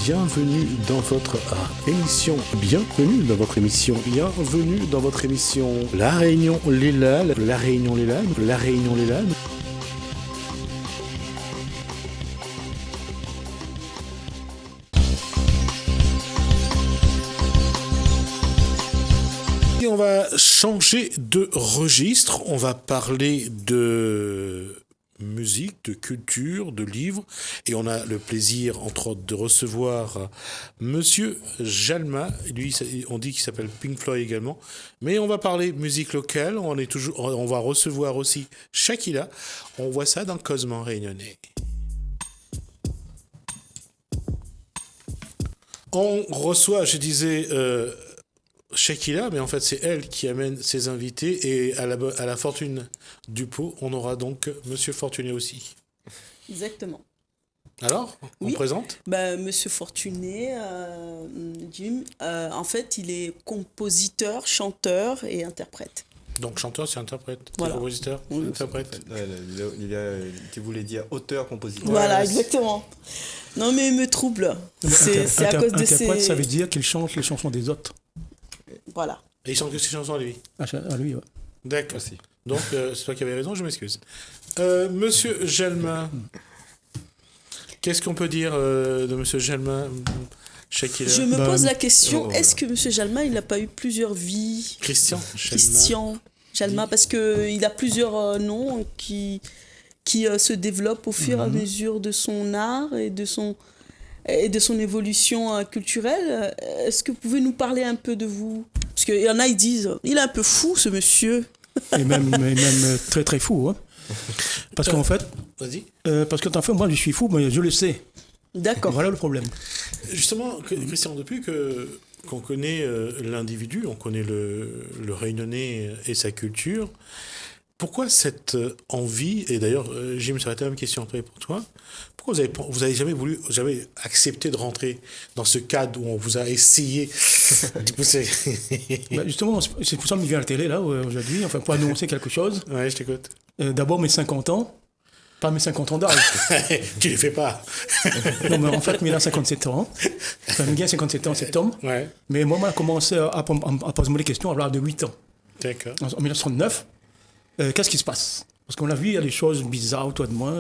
bienvenue dans votre émission, La Réunion les Lannes, Et on va changer de registre, on va parler de musique, de culture, de livres, et on a le plaisir, entre autres, de recevoir Monsieur Jalma. Lui, on dit qu'il s'appelle Pink Floyd également, mais on va parler musique locale. On va recevoir aussi Shakila. On voit ça dans Cosmo Réunionnais. On reçoit, je disais, Shakila, mais en fait c'est elle qui amène ses invités, et à la fortune du pot, on aura donc Monsieur Fortuné aussi. Exactement. Alors, on présente ? Monsieur Fortuné, Jim, en fait, il est compositeur, chanteur et interprète. Donc chanteur, c'est interprète, voilà. Compositeur, interprète. Tu voulais dire auteur, compositeur. Voilà, exactement. Non mais il me trouble. C'est à cause de ces... Interprète, ça veut dire qu'il chante les chansons des autres. Voilà. Et il chante que ses chansons à lui. À lui, ouais. D'accord. Aussi. Donc, c'est toi qui avais raison, je m'excuse. Monsieur Jalma, qu'est-ce qu'on peut dire de Monsieur Jalma, Shakila ? Je me pose la question, est-ce que Monsieur Jalma, il n'a pas eu plusieurs vies ? Christian Jalma, parce qu'il a plusieurs noms qui se développent au fur et à mesure de son art et de son évolution culturelle. Est-ce que vous pouvez nous parler un peu de vous ? Parce qu'il y en a, ils disent, il est un peu fou, ce monsieur. Et même très très fou. Hein. Parce qu'en fait... Vas-y. Parce que en fait, moi, je suis fou, mais je le sais. D'accord. Voilà le problème. Justement, Christian, depuis qu'on connaît l'individu, on connaît le Réunionnais et sa culture, pourquoi cette envie, et d'ailleurs, Jim, ça va être la même question après pour toi, pourquoi vous avez jamais accepté de rentrer dans ce cadre où on vous a essayé de pousser? Justement, c'est pour ça que je viens à la télé, là, aujourd'hui, enfin, pour annoncer quelque chose. Ouais, je t'écoute. D'abord, mes 50 ans, pas mes 50 ans d'âge. Tu les fais pas. Non, mais en fait, il a 57 ans. Enfin, il a 57 ans en septembre. Ouais. Mais moi, on a commencé à poser des questions à l'âge de 8 ans. D'accord. En 1969. Qu'est-ce qui se passe ? Parce qu'on a vu, il y a des choses bizarres autour de moi.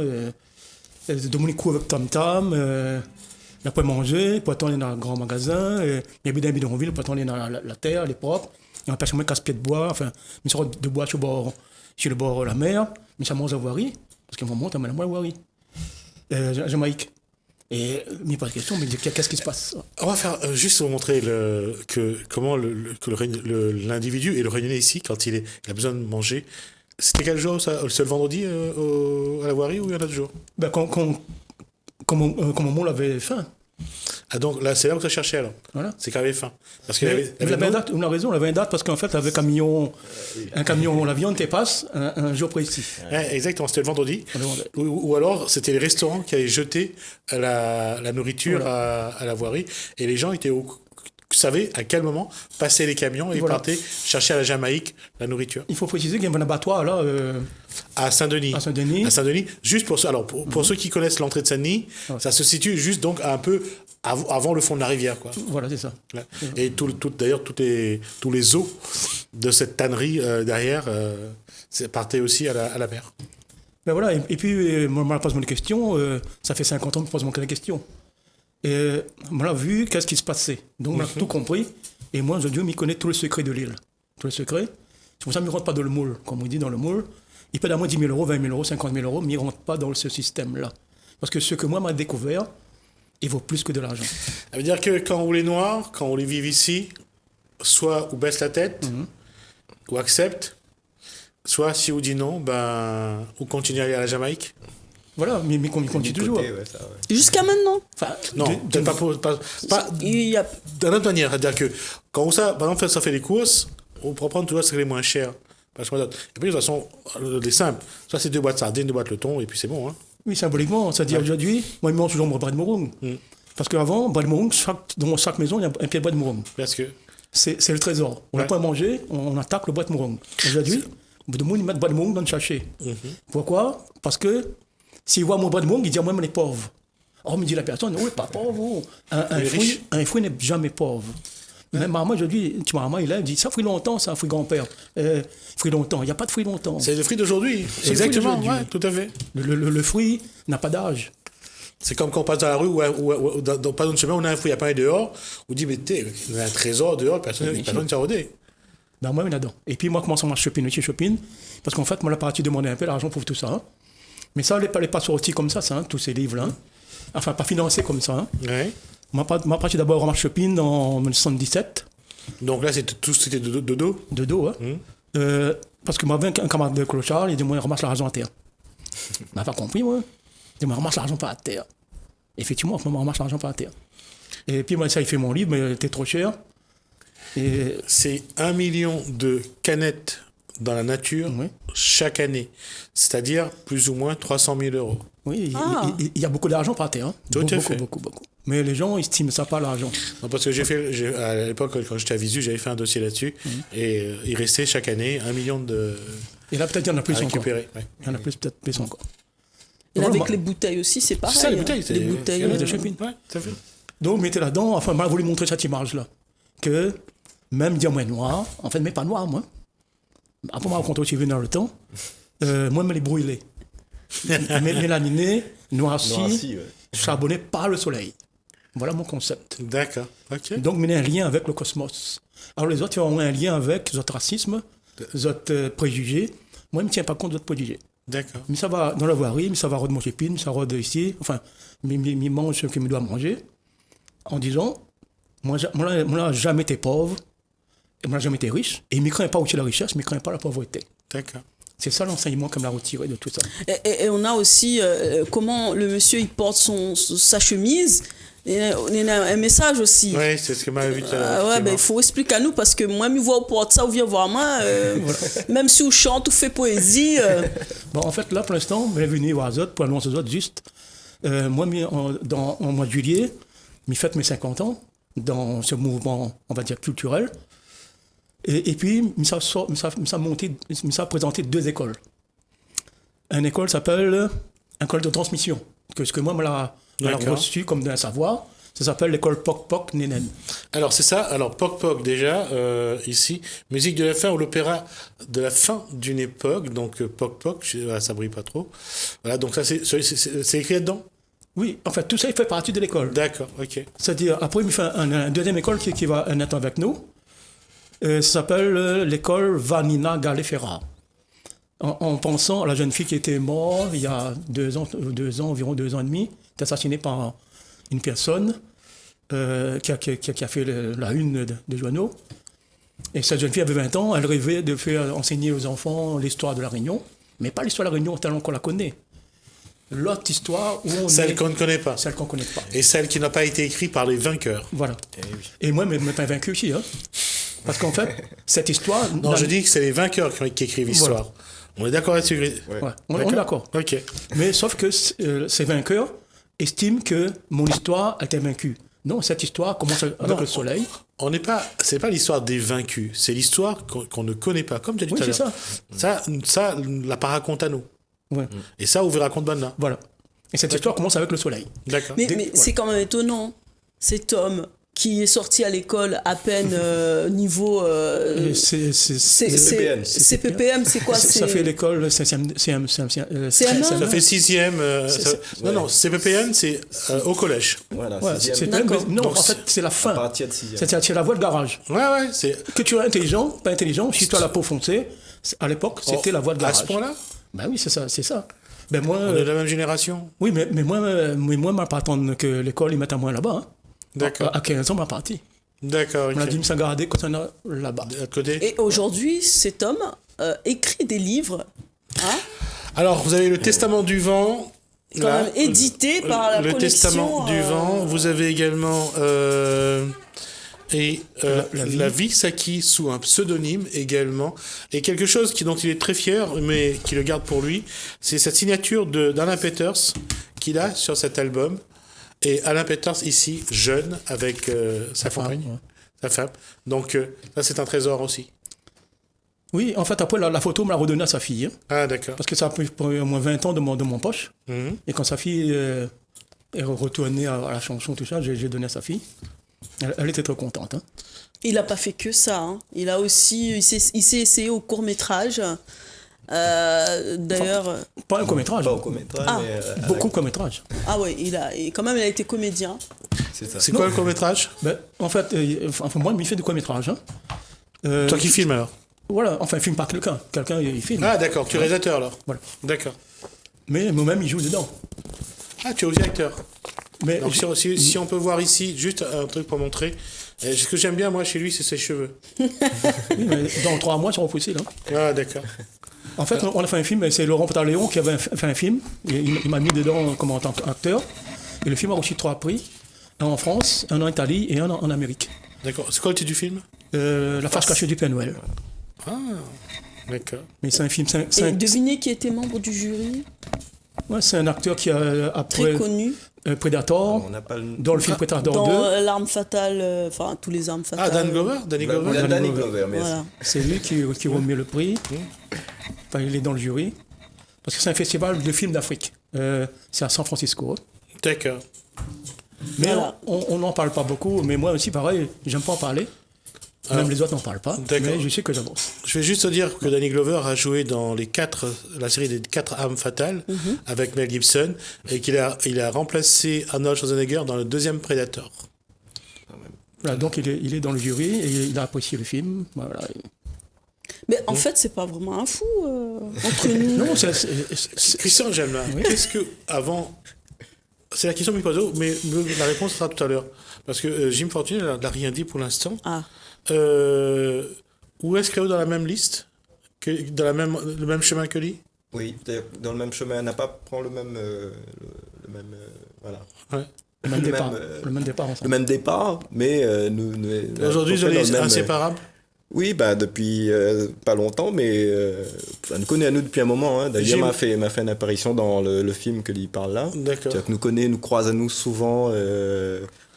De mon écoute avec Tam-Tam, il n'a pas mangé, pour attendre dans un grand magasin, il y a des bidonvilles, pour attendre dans la terre, elle est propre. Il y a un personne qui casse-pied de bois, enfin, une sorte de bois sur le bord de la mer, mais ça mange à Voirie, parce qu'à un moment, on m'a à Voirie. Jamaïque. Et il n'y a pas de question, mais qu'est-ce qui se passe ? On va faire juste vous montrer comment l'individu et le Réunionnais ici, quand il a besoin de manger. C'était quel jour, ça ? C'est le vendredi à la Voirie, ou il y en a d'autres jours ? Quand mon avait faim. Ah, donc là, c'est là où tu as cherché alors. Voilà. C'est qu'il avait faim. Parce qu'il avait on a raison, on avait une date parce qu'en fait, avec un camion, l'avion était passe un jour précis. Ouais, exactement, c'était le vendredi. Ou alors, c'était les restaurants qui avaient jeté la nourriture à la Voirie. Et les gens savaient à quel moment passaient les camions et partaient chercher à la Jamaïque la nourriture. Il faut préciser qu'il y a un abattoir là. À Saint-Denis. Juste pour ceux qui connaissent l'entrée de Saint-Denis, ça se situe juste donc un peu avant le fond de la rivière, quoi. Voilà, c'est ça. Et d'ailleurs, tous les eaux de cette tannerie derrière partaient aussi à la mer. Ben voilà, et puis, moi, je pose une question, ça fait 50 ans que je pose une question. Et on a vu qu'est-ce qui se passait. Donc, on a tout compris. Et moi, je m'y connais tous les secrets de l'île. Tous les secrets. C'est pour ça que je ne rentre pas dans le moule, comme on dit dans le moule. Il peut d'avoir 10 000 euros, 20 000 euros, 50 000 euros, mais il ne rentre pas dans ce système-là. Parce que ce que moi, m'a découvert, il vaut plus que de l'argent. Ça veut dire que quand on est noir, quand on les vit ici, soit on baisse la tête, ou accepte, soit si on dit non, on continue à aller à la Jamaïque. Voilà, mais on continue toujours. Jusqu'à maintenant. Enfin, non, peut-être pas d'une autre manière. C'est-à-dire que quand par exemple, ça fait les courses, on peut prendre toujours ce qui est les moins cher. Et puis, de toute façon, les simples, ça c'est 2 boîtes sardines, 2 boîtes le thon, et puis c'est bon. Hein. Oui, symboliquement, c'est-à-dire aujourd'hui, moi je mange toujours mon bras de morong. Parce qu'avant, bras de morong, dans chaque maison, il y a un pied de bras de morong. Parce que c'est le trésor. On n'a pas à manger, on attaque le bois de morong. Aujourd'hui, beaucoup de monde met le bras de morong dans le sachet. Pourquoi ? Parce que s'il voit mon bras de morong, il dit moi, on est pauvre. Oh, me dit la personne, oui, pas pauvre. Un fruit n'est jamais pauvre. Même maman, je dis, tu maman, il dit, ça fruit longtemps, ça, fruit grand-père. Fruit longtemps, il n'y a pas de fruit longtemps. C'est le fruit d'aujourd'hui. Exactement, ouais, tout à fait. Le fruit n'a pas d'âge. C'est comme quand on passe dans la rue ou dans le chemin, on a un fruit à pain dehors, on dit, mais on a un trésor dehors, personne ne s'en redait. Ben, moi, il y en a. Et puis, moi, je commence à shopping, parce qu'en fait, moi, la partie demandait un peu l'argent pour tout ça. Hein. Mais ça, elle n'est pas sorti comme ça, hein, tous ces livres-là. Hein. Enfin, pas financé comme ça. Hein. Ouais. Ma partie d'abord en shopping en 1977. Donc là, c'était de dos. De dos, hein. Parce que moi, j'avais un camarade de clochard, il dit, moi, ramasse l'argent à terre. On n'a pas compris, moi. Il dit, moi, ramasse l'argent pas à terre. Effectivement, moi, ramasse l'argent pas à terre. Et puis, moi, ça, il fait mon livre, mais il était trop cher. Et... C'est 1 million de canettes dans la nature chaque année. C'est-à-dire plus ou moins 300 000 euros. Oui, il y a beaucoup d'argent par terre. Hein. Beaucoup. Mais les gens estiment ça pas l'argent. Non, parce que à l'époque, quand j'étais à Visu, j'avais fait un dossier là-dessus. Et il restait chaque année 1 million de. Et là, peut-être il y en a plus encore. Ouais. Il y en a peut-être plus encore. Et là, avec les bouteilles aussi, c'est pareil. C'est ça, les bouteilles. Les bouteilles de shopping. Ouais, tout à fait. Donc, mettez là-dedans. Enfin, moi, je voulais montrer cette image-là. Que même dire moi noir, en fait, mais pas noir, moi. Après, moi, quand je suis dans le temps, moi, je me les brûlais. Mélaniné, noirci, charbonné par le soleil. Voilà mon concept. D'accord. Ok. Donc, mener un lien avec le cosmos. Alors, les autres, ils ont un lien avec les autres racismes, les autres préjugés. Moi, je ne me tiens pas compte de votre préjugés. D'accord. Mais ça va dans la voirie, mais ça va de mon chépine, ça va ici. Enfin, il mange ce qu'il me doit manger. En disant, moi, là, jamais été pauvre, et moi, jamais été riche. Et il ne me craint pas aussi la richesse, mais il ne craint pas la pauvreté. D'accord. C'est ça l'enseignement qu'on a retiré de tout ça. Et on a aussi comment le monsieur il porte sa chemise. Il y a un message aussi. Oui, c'est ce que m'a vu tout à l'heure. Il faut expliquer à nous parce que moi, je vois au porte ça ou vient voir moi. Même si on chante ou fait poésie. Bon, en fait, là, pour l'instant, je vais venir voir Azot pour annoncer aux autres juste. Moi, en mois de juillet, je fête mes 50 ans dans ce mouvement, on va dire, culturel. Et puis, ça a présenté 2 écoles. Une école s'appelle École de transmission. Ce que moi, on l'a reçu comme d'un savoir. Ça s'appelle l'école Poc Poc Nénen. Alors, c'est ça. Alors, Poc Poc, déjà, ici, musique de la fin ou l'opéra de la fin d'une époque. Donc, Poc Poc, ça brille pas trop. Voilà, donc ça, c'est écrit là-dedans? Oui, en fait, tout ça, il fait partie de l'école. D'accord, ok. C'est-à-dire, après, il fait une deuxième école qui va être avec nous. Ça s'appelle l'école Vanina Galefera. En pensant à la jeune fille qui était morte il y a 2 ans, environ 2 ans et demi, assassinée par une personne qui a fait la une des journaux. Et cette jeune fille avait 20 ans, elle rêvait de faire enseigner aux enfants l'histoire de la Réunion, mais pas l'histoire de la Réunion telle qu'on la connaît. L'autre histoire où celle qu'on ne connaît pas. Celle qu'on ne connaît pas. Et celle qui n'a pas été écrite par les vainqueurs. Voilà. Et moi, je ne pas vaincu aussi. Hein. Parce qu'en fait, cette histoire... Non, je dis que c'est les vainqueurs qui écrivent l'histoire. Voilà. On est d'accord là-dessus? Ouais. On est d'accord. Ok. Mais sauf que ces vainqueurs estiment que mon histoire a été vaincue. Non, cette histoire commence avec le soleil. C'est pas l'histoire des vaincus, c'est l'histoire qu'on ne connaît pas, comme tu as dit tout à l'heure. Ça, la part raconte à nous. Ouais. Et ça, on vous raconte maintenant. Voilà. Et cette histoire commence avec le soleil. D'accord. Mais c'est quand même étonnant, cet homme qui est sorti à l'école à peine niveau... CPPM. CPPM, c'est quoi? Ça fait l'école... CM1. Ça fait 6e... Non, CPPM, c'est au collège. Voilà, non, en fait, c'est la fin. À partir de 6e. C'est la voie de garage. Ouais. Que tu es intelligent, pas intelligent, si tu as la peau foncée, à l'époque, c'était la voie de garage. À ce point-là? Ben oui, c'est ça. Ben moi, on est de la même génération. Oui, mais moi, je ne vais pas attendre que l'école y mette à moi là-bas. Hein. D'accord. À 15 ans, je suis parti. D'accord. On a dit, ça garder quand on est là-bas. Et aujourd'hui, cet homme écrit des livres. Hein? Alors, vous avez le Testament du vent. Quand même édité par la collection. Le Testament du vent. Vous avez également la vie Saki sous un pseudonyme également. Et quelque chose dont il est très fier, mais qui le garde pour lui, c'est cette signature d'Alain Peters qu'il a sur cet album. Et Alain Peters, ici, jeune, avec sa compagne, sa femme. Donc, ça, c'est un trésor aussi. Oui, en fait, après, la photo, on me l'a redonnée à sa fille. Hein, ah, d'accord. parce que ça a pris au moins 20 ans de mon poche. Et quand sa fille est retourné à la chanson, tout ça, j'ai donné à sa fille. Elle était très contente. Hein. Il n'a pas fait que ça. Hein. Il s'est essayé au court-métrage. D'ailleurs. Pas un court-métrage. Pas au court-métrage, mais. Beaucoup de court-métrages. Ah oui, il a été comédien. C'est ça. C'est quoi le court-métrage? En fait, moi, il fait du court-métrage. Hein. Toi qui filmes alors? Voilà, enfin, il filme pas quelqu'un. Quelqu'un, il filme. Ah, d'accord, tu es réalisateur alors? Voilà. D'accord. Mais moi-même, il joue dedans. Ah, tu es aussi acteur. Mais donc, si on peut voir ici, juste un truc pour montrer. Ce que j'aime bien, moi, chez lui, c'est ses cheveux. Oui, mais dans 3 mois, ils seront fossiles. Hein. Ah, d'accord. En fait, on a fait un film, c'est Laurent Pantaleon qui avait fait un film. Il m'a mis dedans comme en tant qu'acteur. Et le film a reçu 3 prix. Un en France, un en Italie et un en Amérique. D'accord. C'est quoi le titre du film? La face cachée du Père Noël. Ah, d'accord. Mais c'est un film... Et devinez qui était membre du jury? Ouais, c'est un acteur qui a après très connu. Predator, dans le film Predator 2. Dans L'Arme Fatale, enfin tous les armes fatales. Ah, Danny Glover? Danny Glover, merci. Voilà. C'est lui qui remet le prix. Enfin, il est dans le jury. Parce que c'est un festival de films d'Afrique. C'est à San Francisco. D'accord. Mais voilà. on n'en parle pas beaucoup. Mais moi aussi, pareil, j'aime pas en parler. Même les autres n'en parlent pas. Mais je sais que j'avance. Je vais juste te dire que Danny Glover a joué dans la série des 4 armes fatales avec Mel Gibson et qu'il a remplacé Arnold Schwarzenegger dans le 2e Predator. Voilà, donc il est dans le jury et il a apprécié le film. Voilà. Mais en fait, c'est pas vraiment un fou entre nous. Non, Christian Gelma, qu'est-ce que avant... C'est la question que je me pose, mais la réponse sera tout à l'heure. Parce que Jim Fortuné n'a rien dit pour l'instant. Ah. Où est-ce Cléo dans la même liste, dans le même chemin que lui? Oui, dans le même chemin, n'a pas prend le même, voilà. Ouais. Le même départ ensemble. Le même départ, mais nous aujourd'hui, vous êtes inséparables. Oui, depuis pas longtemps, mais elle nous connaît à nous depuis un moment. Hein. D'ailleurs, m'a fait une apparition dans le film que lui parle là. D'accord. Nous croise à nous souvent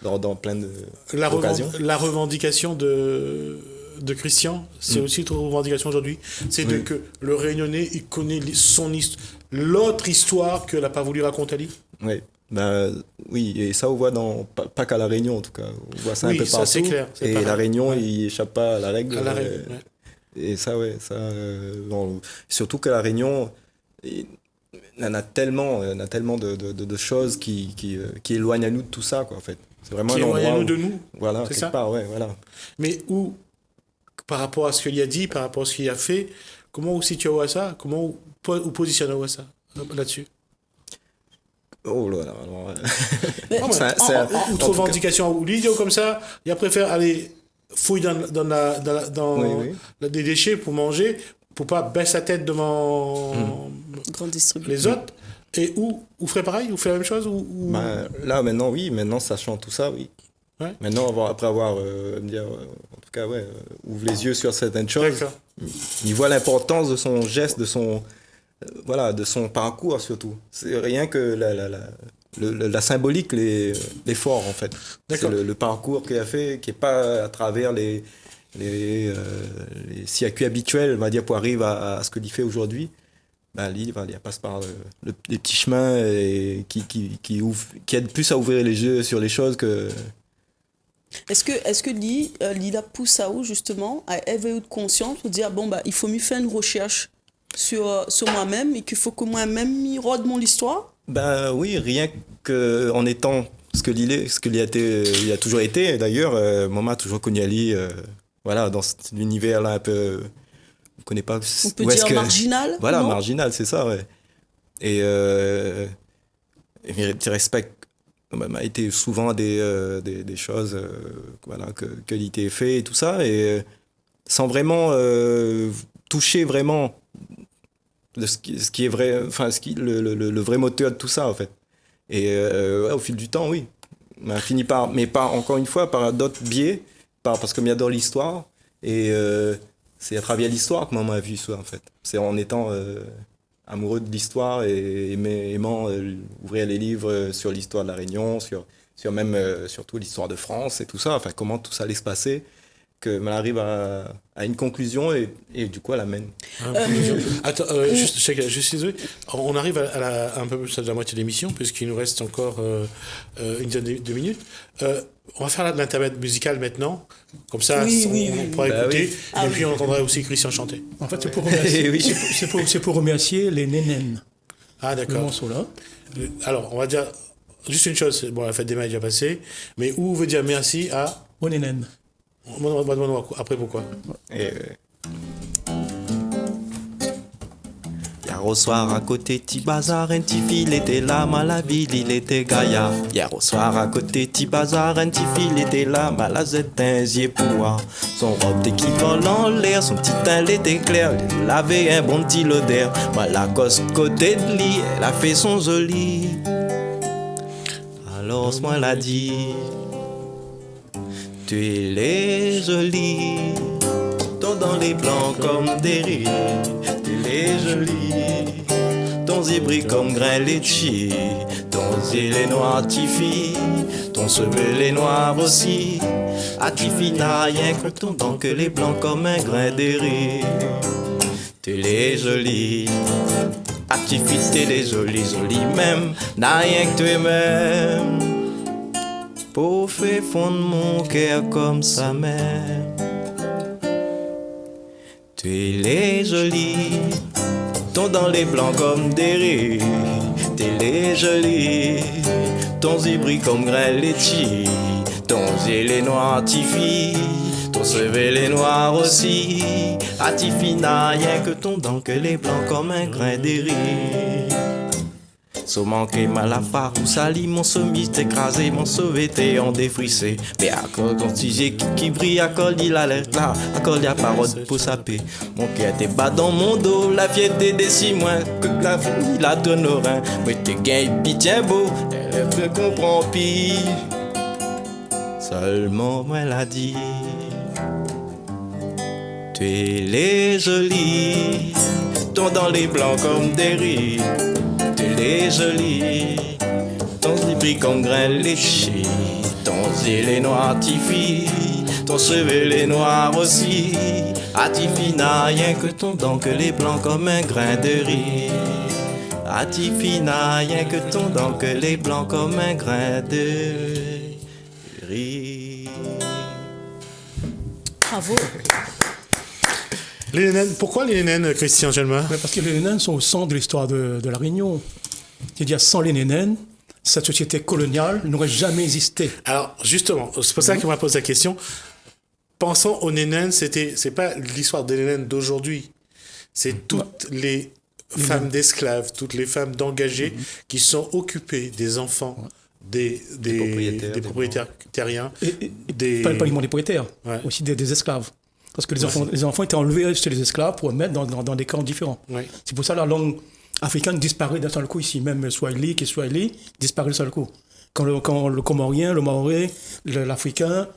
dans plein d'occasions. La revendication de Christian, c'est aussi une revendication aujourd'hui. C'est que le Réunionnais, il connaît l'autre histoire qu'elle n'a pas voulu raconter à lui. Oui. Oui, et ça on voit pas qu'à La Réunion en tout cas, on voit ça un peu partout. Ça, c'est clair, et pareil. La Réunion, il échappe pas à la règle. Et ça, surtout qu'à La Réunion, on a tellement de choses qui éloignent à nous de tout ça, quoi, en fait. C'est vraiment qui éloignent à nous de nous. Voilà, c'est ça. Voilà. Mais par rapport à ce qu'il a dit, par rapport à ce qu'il a fait, comment vous situez Ouassa? Comment vous positionnez Ouassa là-dessus? Oh là là, une revendication lui dit comme ça, il préfère aller fouiller dans des déchets pour manger, pour pas baisser la tête devant les autres. Et vous ferez pareil, vous ferez la même chose là maintenant sachant tout ça, oui. Ouais. Maintenant après avoir me dire en tout cas ouvre les yeux sur certaines choses. Il voit l'importance de son geste, de son parcours surtout. C'est rien que la symbolique, les fort en fait. C'est le parcours qu'il a fait, qui n'est pas à travers les circuits habituels, on va dire, pour arriver à ce qu'il fait aujourd'hui. Il passe par les petits chemins et qui aident plus à ouvrir les yeux sur les choses que... Est-ce que Lila pousse à où justement à éveiller de conscience pour dire il faut mieux faire une recherche sur moi-même et qu'il faut que moi-même y rôde mon histoire? Oui, rien qu'en étant ce qu'il il a toujours été. D'ailleurs, maman a toujours connu Ali dans cet univers-là un peu... On connaît pas... On peut dire marginal? Voilà, marginal, c'est ça, ouais. Et il respecte m'a été souvent des choses que l'IT fait et tout ça, et sans vraiment toucher vraiment de ce qui est vrai, enfin le vrai moteur de tout ça en fait. Et au fil du temps, oui, on a fini par, mais pas encore une fois par d'autres biais, parce que j'adore l'histoire, et c'est à travers l'histoire que maman a vu ça en fait. C'est en étant amoureux de l'histoire et aimant ouvrir les livres sur l'histoire de la Réunion, sur même surtout l'histoire de France et tout ça, enfin comment tout ça allait se passer. qu'elle arrive à une conclusion et du coup, elle amène. Attends, juste désolé. On arrive à un peu plus de la moitié de l'émission, puisqu'il nous reste encore une dizaine de minutes. On va faire l'intermède musical maintenant. Comme ça, on pourra écouter. Et puis, on entendra aussi Christian chanter. En fait, c'est pour remercier les nénènes. Ah, d'accord. Le morceau là. Alors, on va dire juste une chose. Bon, la fête des mères est déjà passée. Mais où veut dire merci à... Aux nénènes. Après, pourquoi? Hier au soir à côté ti bazar, un petit fil était là, malhabile, il était gaillard. Hier au soir à côté ti bazar, un petit fil était là, malazette un zier pouvoir. Son robe qui vole en l'air, son petit teint était clair, il avait un bon petit l'odeur. Malacoste côté de lit, elle a fait son joli. Alors ce moi l'a dit, tu es jolie, ton dans les blancs comme des riz. Tu es jolie, ton yeux brille comme grain litchi, ton yeux est noir Tifi, ton cheveu est noir aussi. À Tifi n'a rien que ton dent que les blancs comme un grain de riz. Tu es jolie, à Tifi t'es jolie, jolie même, n'a rien que toi-même. Pour faire fondre mon cœur comme sa mère. Tu es jolie, ton dans les blancs comme des riz. Tu es jolie, ton yeux brille comme grain litchi. Ton yeux est noir Tifi, ton cheveu est noir aussi. À Tifi n'a rien que ton dent que les blancs comme un grain de riz. So manqué mal à part ou sali, mon sommet écrasé, mon sauvé t'es en défrissé. Mais à cause d'un sujet qui brille, à col il a l'air là, à col y a parole pour saper. Mon cœur t'es bas dans mon dos, la fierté des 6 mois, que la famille la donne au rein. Mais t'es gain pis tiens beau, elle ne comprend pis. Seulement moi l'a dit, tu es jolie, ton dans les blancs comme des riz. Tu es jolie, ton yeux brille comme grain litchi, ton yeux est noir Tifi, ton cheveu est noir aussi. À Tifi n'a rien que ton dent que les blancs comme un grain de riz. À Tifi n'a rien que ton dent que les blancs comme un grain de riz. Bravo. Les nénènes, pourquoi les nénènes, Christian Gelma? Parce que les nénènes sont au centre de l'histoire de la Réunion. C'est-à-dire, sans les nénènes, cette société coloniale n'aurait jamais existé. Alors, justement, c'est pour ça qu'on m'a posé la question. Pensons aux nénènes, c'est pas l'histoire des nénines d'aujourd'hui. C'est toutes les femmes d'esclaves, toutes les femmes d'engagés qui sont occupées des enfants, des propriétaires terriens. Pas uniquement des propriétaires, aussi des esclaves. Parce que les enfants étaient enlevés chez les esclaves pour mettre dans des camps différents. Ouais. C'est pour ça que la langue africaine disparaît d'un seul coup ici. Même Swahili disparaît d'un seul coup. Quand le Comorien, le Maoré, l'Africain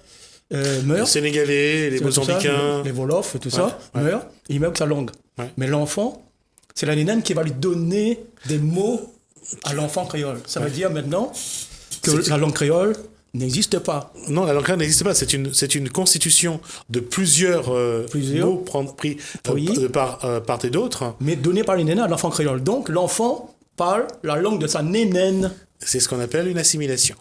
meurt. Les Sénégalais, les Mozambicains. Les Wolofs, tout ça, meurent. Et il meurt avec sa langue. Ouais. Mais l'enfant, c'est la nénène qui va lui donner des mots à l'enfant créole. Ça veut dire maintenant que la langue créole n'existe pas. Non, la langue créole n'existe pas. C'est une constitution de plusieurs mots pris de part et d'autre. Mais donnés par les nénènes à l'enfant créole. Donc, l'enfant parle la langue de sa nénène. C'est ce qu'on appelle une assimilation.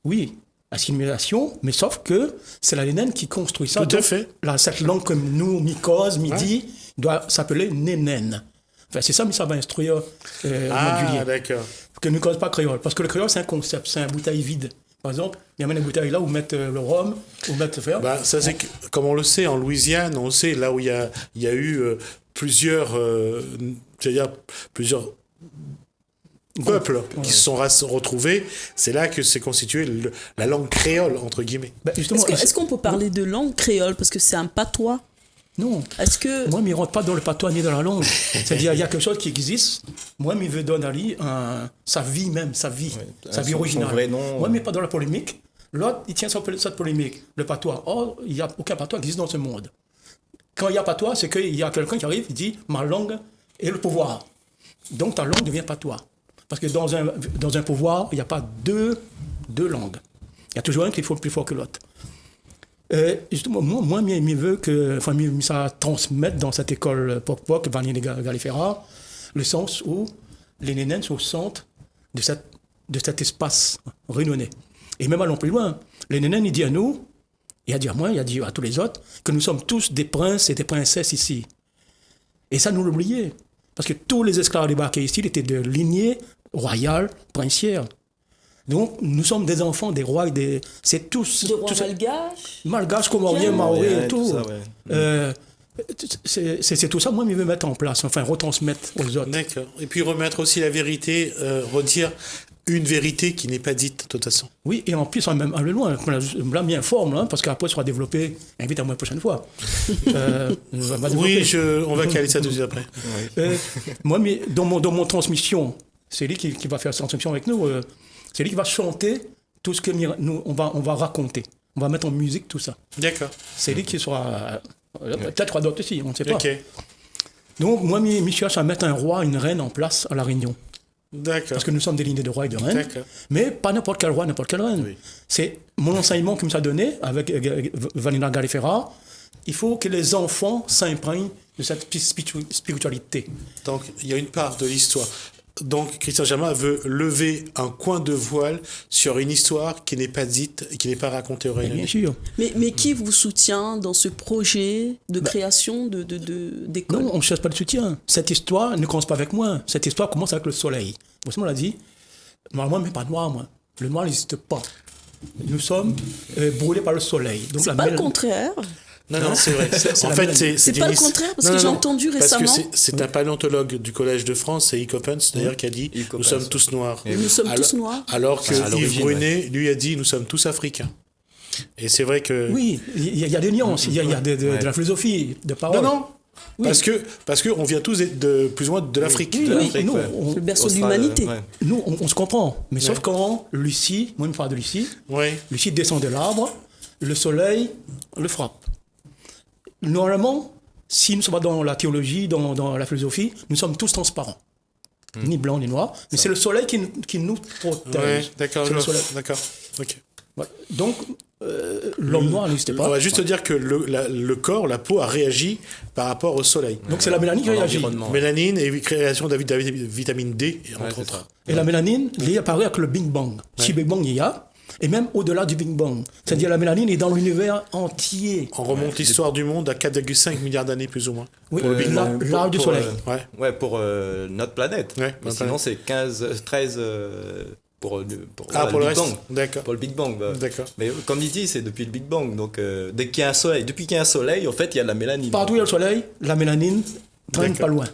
Oui, assimilation, mais sauf que c'est la nénène qui construit ça. Tout à fait. Cette langue comme nous, Mycose, Midi, doit s'appeler nénène. Enfin, c'est ça, mais ça va instruire Modulier. D'accord. Que ne cause pas créole. Parce que le créole, c'est un concept, c'est un bouteille vide. Par exemple, il y a même une bouteille là où mettre le rhum, où mettre le fer. Ça, c'est comme on le sait, en Louisiane, on sait là où il y a eu plusieurs peuples qui se sont retrouvés. C'est là que s'est constituée la langue créole, entre guillemets. Est-ce qu'on peut parler de langue créole parce que c'est un patois? Non. Est-ce que... Moi, je ne rentre pas dans le patois ni dans la langue. C'est-à-dire, il y a quelque chose qui existe. Moi, je veux donner à lui sa vie même, sa vie originale. Vrai nom, moi, je ne mets pas dans la polémique. L'autre, il tient cette polémique, le patois. Or, il n'y a aucun patois qui existe dans ce monde. Quand il y a patois, c'est qu'il y a quelqu'un qui arrive, il dit « ma langue est le pouvoir ». Donc, ta langue devient patois. Parce que dans un pouvoir, il n'y a pas deux langues. Il y a toujours un qui est plus fort que l'autre. Justement, moi, je veux que, ça transmette dans cette école Pok-Pok, Vanille Galifera, le sens où les nénens sont au centre de cet espace renommé. Et même allons plus loin. Les nénens, il dit à nous, il a dit à moi, il a dit à tous les autres, que nous sommes tous des princes et des princesses ici. Et ça, nous l'oublions. Parce que tous les esclaves débarqués ici étaient de lignée royale, princière. Donc, nous sommes des enfants des rois, c'est tous... Des rois malgaches. Malgaches, comoriens, maoris et tout. Ça, ouais. C'est tout ça, moi, je veux mettre en place, retransmettre aux autres. D'accord. Et puis remettre aussi la vérité, redire une vérité qui n'est pas dite, de toute façon. Oui, et en plus, on va aller loin. Là, bien forme, parce qu'après, ça sera développé. Invite à moi la prochaine fois. Oui, on va caler ça tout de suite après. Moi, mais dans mon transmission, c'est lui qui va faire cette transmission avec nous. C'est lui qui va chanter tout ce que nous, on va raconter. On va mettre en musique tout ça. D'accord. C'est lui qui sera... peut-être d'autres aussi, on ne sait pas. Ok. Donc, moi, je cherche à mettre un roi, une reine en place à La Réunion. D'accord. Parce que nous sommes des lignées de rois et de reines. D'accord. Mais pas n'importe quel roi, n'importe quelle reine. Oui. C'est mon enseignement qui me s'est donné avec Vanilla Galifera. Il faut que les enfants s'imprègnent de cette spiritualité. Donc, il y a une part de l'histoire. Donc, Christian Jalma veut lever un coin de voile sur une histoire qui n'est pas dite, qui n'est pas racontée au Réunion. Bien sûr. Mais qui vous soutient dans ce projet de création d'école? Non, on ne cherche pas de soutien. Cette histoire ne commence pas avec moi. Cette histoire commence avec le soleil. Vous l'a dit. Moi, mais pas noir, moi. Le noir n'existe pas. Nous sommes brûlés par le soleil. Donc, c'est pas le contraire. Non, c'est vrai. C'est pas le contraire, parce que j'ai entendu récemment. Parce que c'est un paléontologue du Collège de France, c'est Yves Coppens, d'ailleurs, qui a dit « Nous sommes tous noirs ». Nous sommes tous noirs. Alors que Yves Brunet, lui, a dit « Nous sommes tous africains ». Et c'est vrai que... Oui, il y a des nuances, il y a de la philosophie, de parole. Non. Oui. Parce que on vient tous de plus ou moins de l'Afrique. Oui, nous, le berceau de l'humanité. Nous, on se comprend. Mais sauf quand Lucie, moi je me parle de Lucie, Lucie descend de l'arbre, le soleil le frappe. Normalement, si nous sommes dans la théologie, dans la philosophie, nous sommes tous transparents. Ni blancs, ni noirs. Mais c'est le soleil qui nous protège. D'accord. Ok. Voilà. Donc, l'homme noir n'existait pas. On va juste dire que le corps, la peau a réagi par rapport au soleil. Donc c'est la mélanine qui réagit. Mélanine et création de la vitamine D, entre autres. Et la mélanine, elle apparaît avec le Big Bang. Si Big Bang il y a, et même au-delà du Big Bang. C'est-à-dire la mélanine est dans l'univers entier. On remonte l'histoire du monde à 4,5 milliards d'années plus ou moins. Oui, l'âge du soleil. Pour notre planète. Mais sinon c'est 13... Pour le Big Bang. D'accord. Pour le Big Bang. D'accord. Mais comme il dit, c'est depuis le Big Bang. Donc, dès qu'il y a un soleil, depuis qu'il y a un soleil, en fait, il y a de la mélanine. Partout où il y a le soleil, la mélanine traîne pas loin.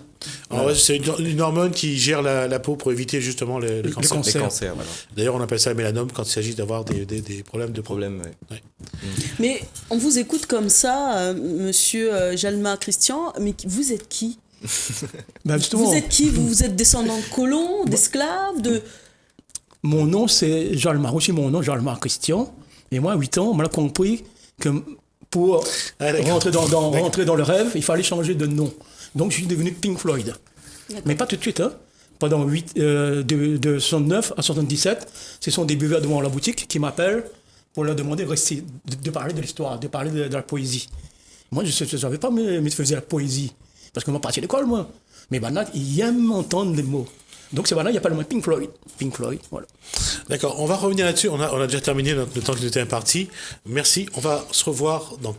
Alors, c'est une hormone qui gère la peau pour éviter justement les cancers. Les cancers, voilà. D'ailleurs, on appelle ça le mélanome quand il s'agit d'avoir des problèmes de peau. Mais on vous écoute comme ça, monsieur Jalma Christian, mais vous êtes qui? Vous êtes qui? Vous êtes descendant de colons, d'esclaves, de... Mon nom, c'est Jalma. Aussi, mon nom, Jalma Christian. Et moi, à 8 ans, on m'a compris que pour rentrer dans le rêve, il fallait changer de nom. Donc, je suis devenu Pink Floyd. Mais pas tout de suite. Pendant de 69 à 77, ce sont des buveurs devant la boutique qui m'appellent pour leur demander de parler de l'histoire, de parler de la poésie. Moi, je ne savais pas me faire la poésie. Parce que moi, je suis parti à l'école, moi. Mais maintenant, ils aiment entendre les mots. Donc c'est voilà, il n'y a pas le mot Pink Floyd. Pink Floyd, voilà. D'accord, on va revenir là-dessus. On a déjà terminé le temps qui nous était imparti. Merci. On va se revoir dans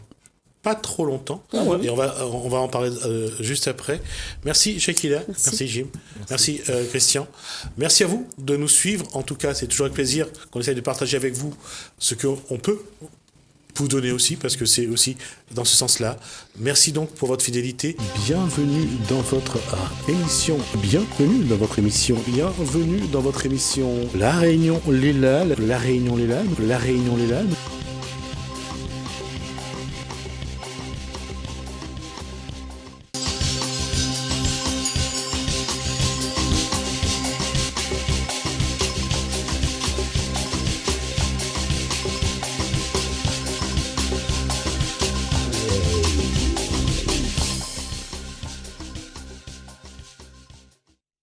pas trop longtemps. Et on va en parler juste après. Merci Shakila. Merci Jim. Merci Christian. Merci à vous de nous suivre. En tout cas, c'est toujours avec plaisir qu'on essaie de partager avec vous ce qu'on peut vous donner aussi, parce que c'est aussi dans ce sens-là. Merci donc pour votre fidélité. Bienvenue dans votre émission. Bienvenue dans votre émission. Bienvenue dans votre émission. La Réunion, les LAL. La Réunion, les LAL. La Réunion, les LAL.